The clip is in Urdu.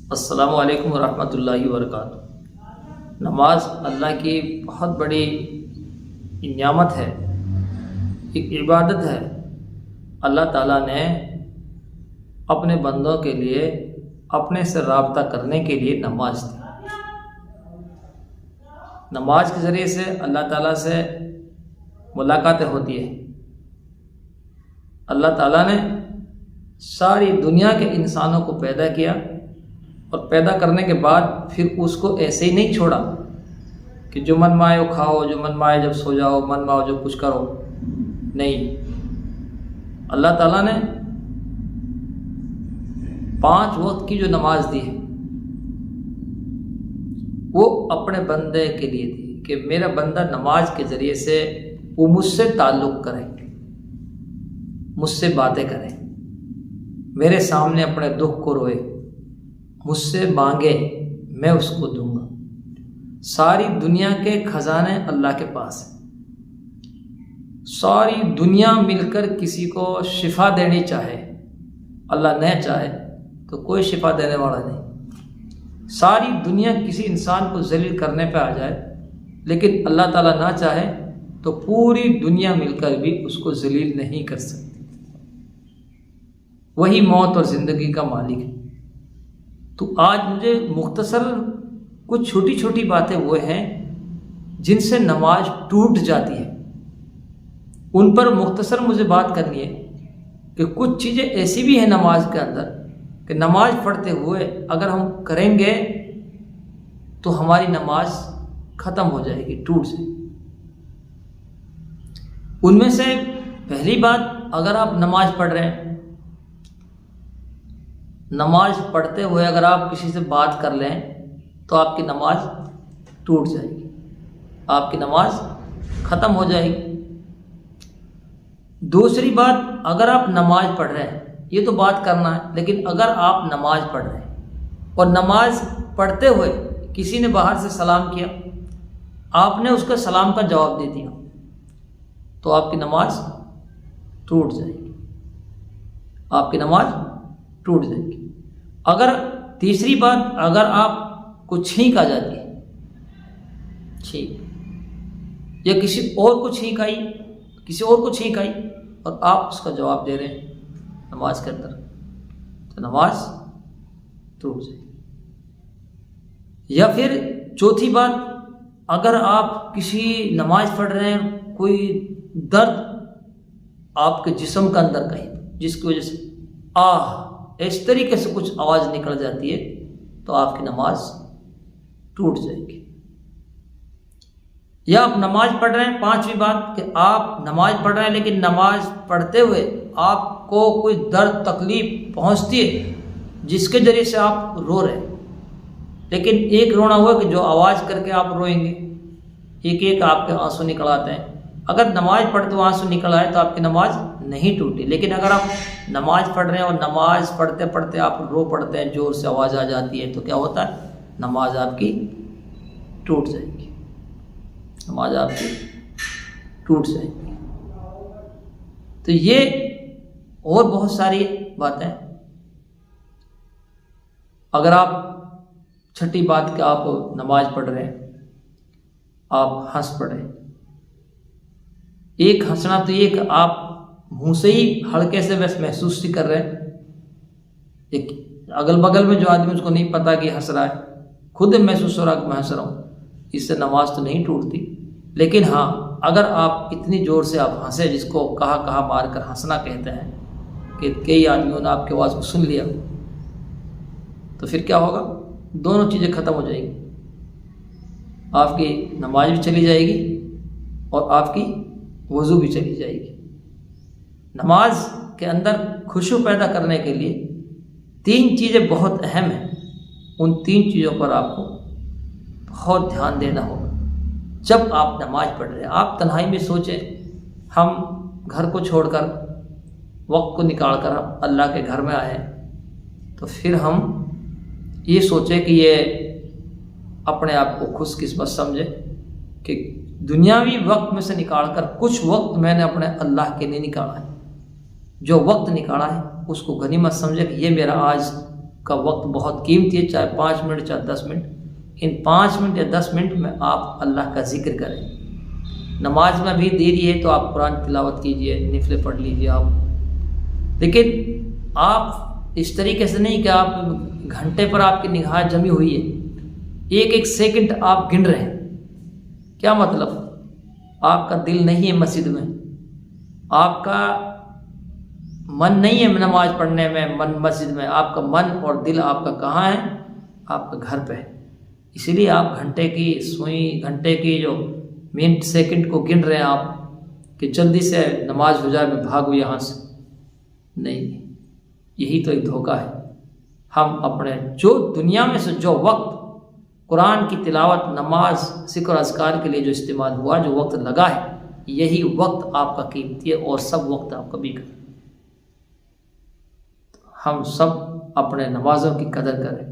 السلام علیکم ورحمۃ اللہ وبرکاتہ۔ نماز اللہ کی بہت بڑی نعمت ہے، ایک عبادت ہے۔ اللہ تعالیٰ نے اپنے بندوں کے لیے اپنے سے رابطہ کرنے کے لیے نماز دی۔ نماز کے ذریعے سے اللہ تعالیٰ سے ملاقاتیں ہوتی ہیں۔ اللہ تعالیٰ نے ساری دنیا کے انسانوں کو پیدا کیا اور پیدا کرنے کے بعد پھر اس کو ایسے ہی نہیں چھوڑا کہ جو من مائے وہ کھاؤ، جو من مائے جب سو جاؤ، من مائے جو کچھ کرو۔ نہیں، اللہ تعالیٰ نے 5 وقت کی جو نماز دی ہے وہ اپنے بندے کے لیے دی کہ میرا بندہ نماز کے ذریعے سے وہ مجھ سے تعلق کرے، مجھ سے باتیں کرے، میرے سامنے اپنے دکھ کو روئے، مجھ سے مانگے، میں اس کو دوں گا۔ ساری دنیا کے خزانے اللہ کے پاس ہیں۔ ساری دنیا مل کر کسی کو شفا دینی چاہے، اللہ نہ چاہے تو کوئی شفا دینے والا نہیں۔ ساری دنیا کسی انسان کو ذلیل کرنے پہ آ جائے، لیکن اللہ تعالیٰ نہ چاہے تو پوری دنیا مل کر بھی اس کو ذلیل نہیں کر سکتی۔ وہی موت اور زندگی کا مالک ہے۔ تو آج مجھے مختصر کچھ چھوٹی چھوٹی باتیں وہ ہیں جن سے نماز ٹوٹ جاتی ہے، ان پر مختصر مجھے بات کرنی ہے کہ کچھ چیزیں ایسی بھی ہیں نماز کے اندر کہ نماز پڑھتے ہوئے اگر ہم کریں گے تو ہماری نماز ختم ہو جائے گی، ٹوٹ جائے گی۔ ان میں سے پہلی بات، اگر آپ نماز پڑھ رہے ہیں، نماز پڑھتے ہوئے اگر آپ کسی سے بات کر لیں تو آپ کی نماز ٹوٹ جائے گی، آپ کی نماز ختم ہو جائے گی۔ دوسری بات، اگر آپ نماز پڑھ رہے ہیں، یہ تو بات کرنا ہے، لیکن اگر آپ نماز پڑھ رہے ہیں اور نماز پڑھتے ہوئے کسی نے باہر سے سلام کیا، آپ نے اس کا سلام کا جواب دے دیا تو آپ کی نماز ٹوٹ جائے گی، آپ کی نماز ٹوٹ جائے گی۔ اگر تیسری بات، اگر آپ کو چھینک آ جاتی ہے، چھینک، یا کسی اور کو چھینک آئی، کسی اور کو چھینک آئی اور آپ اس کا جواب دے رہے ہیں نماز کے اندر، تو نماز ٹوٹ جائے گی۔ یا پھر چوتھی بات، اگر آپ کسی نماز پڑھ رہے ہیں، کوئی درد آپ کے جسم کے اندر کہیں، جس کی وجہ سے اس طریقے سے کچھ آواز نکل جاتی ہے تو آپ کی نماز ٹوٹ جائے گی۔ یا آپ نماز پڑھ رہے ہیں، 5ویں بات کہ آپ نماز پڑھ رہے ہیں لیکن نماز پڑھتے ہوئے آپ کو کوئی درد تکلیف پہنچتی ہے جس کے ذریعے سے آپ رو رہے ہیں، لیکن ایک رونا ہوا کہ جو آواز کر کے آپ روئیں گے، ایک ایک آپ کے آنسو نکل آتے ہیں۔ اگر نماز پڑھتے ہوئے آنسو نکل آئے تو آپ کی نماز نہیں ٹوٹی، لیکن اگر آپ نماز پڑھ رہے ہیں اور نماز پڑھتے پڑھتے آپ رو پڑتے ہیں، زور سے آواز آ جاتی ہے، تو کیا ہوتا ہے؟ نماز آپ کی ٹوٹ جائے گی، نماز آپ کی ٹوٹ جائے گی۔ تو یہ اور بہت ساری باتیں۔ اگر آپ چھٹی بات کہ آپ نماز پڑھ رہے ہیں، آپ ہنس پڑے، ایک ہنسنا تو یہ کہ آپ منہ سے ہی ہلکے سے بس محسوس ہی کر رہے ہیں، ایک اگل بغل میں جو آدمی اس کو نہیں پتا کہ ہنس رہا ہے، خود محسوس ہو رہا کہ میں ہنس رہا ہوں، اس سے نماز تو نہیں ٹوٹتی۔ لیکن ہاں، اگر آپ اتنی زور سے آپ ہنسے، جس کو کہا مار کر ہنسنا کہتے ہیں، کہ کئی آدمیوں نے آپ کی آواز کو سن لیا، تو پھر کیا ہوگا؟ دونوں چیزیں ختم ہو جائیں گی، آپ کی نماز بھی چلی جائے گی اور آپ کی وضو بھی چلی جائے گی۔ نماز کے اندر خوشو پیدا کرنے کے لیے 3 چیزیں بہت اہم ہیں، ان 3 چیزوں پر آپ کو بہت دھیان دینا ہوگا جب آپ نماز پڑھ رہے ہیں۔ آپ تنہائی میں سوچیں، ہم گھر کو چھوڑ کر، وقت کو نکال کر ہم اللہ کے گھر میں آئے، تو پھر ہم یہ سوچیں کہ یہ اپنے آپ کو خوش قسمت سمجھے کہ دنیاوی وقت میں سے نکال کر کچھ وقت میں نے اپنے اللہ کے لیے نکالا ہے، جو وقت نکالا ہے اس کو غنیمت سمجھے کہ یہ میرا آج کا وقت بہت قیمتی ہے، چاہے 5 منٹ چاہے 10 منٹ، ان 5 منٹ یا 10 منٹ میں آپ اللہ کا ذکر کریں۔ نماز میں بھی دیری ہے تو آپ قرآن تلاوت کیجئے، نفلیں پڑھ لیجئے آپ، لیکن آپ اس طریقے سے نہیں کہ آپ گھنٹے پر آپ کی نگاہ جمی ہوئی ہے، ایک ایک سیکنڈ آپ گن رہے ہیں۔ کیا مطلب؟ آپ کا دل نہیں ہے مسجد میں، آپ کا من نہیں ہے نماز پڑھنے میں، من مسجد میں، آپ کا من اور دل آپ کا کہاں ہے؟ آپ کا گھر پہ ہے۔ اسی لیے آپ گھنٹے کی سوئی، گھنٹے کی جو منٹ سیکنڈ کو گن رہے ہیں آپ کہ جلدی سے نماز ہو جائے، میں بھاگوں یہاں سے۔ نہیں، یہی تو ایک دھوکہ ہے۔ ہم اپنے جو دنیا میں سے جو وقت قرآن کی تلاوت، نماز، ذکر و اذکار کے لیے جو استعمال ہوا، جو وقت لگا ہے، یہی وقت آپ کا قیمتی ہے، اور سب وقت آپ کبھی کریں۔ ہم سب اپنے نمازوں کی قدر کریں۔